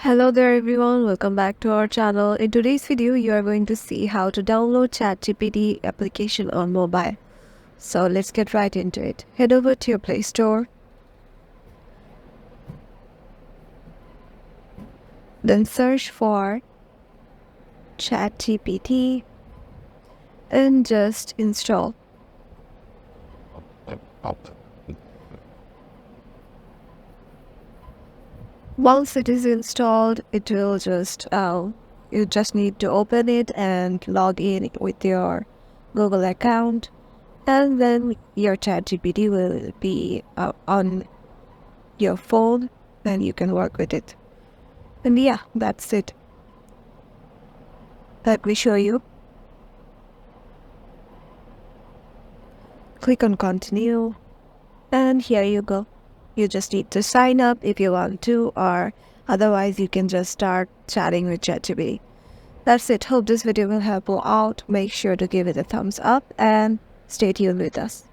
Hello there everyone, welcome back to our channel. In today's video, you are going to see how to download ChatGPT application on mobile. So let's get right into it. Head over to your Play Store. Then search for ChatGPT and just install. Once it is installed, it will you just need to open it and log in with your Google account, and then your ChatGPT will be on your phone, then you can work with it. And yeah, that's it. Let me show you. Click on continue, and here you go. You just need to sign up if you want to, or otherwise you can just start chatting with ChatGPT. That's it. Hope this video will help you out. Make sure to give it a thumbs up and stay tuned with us.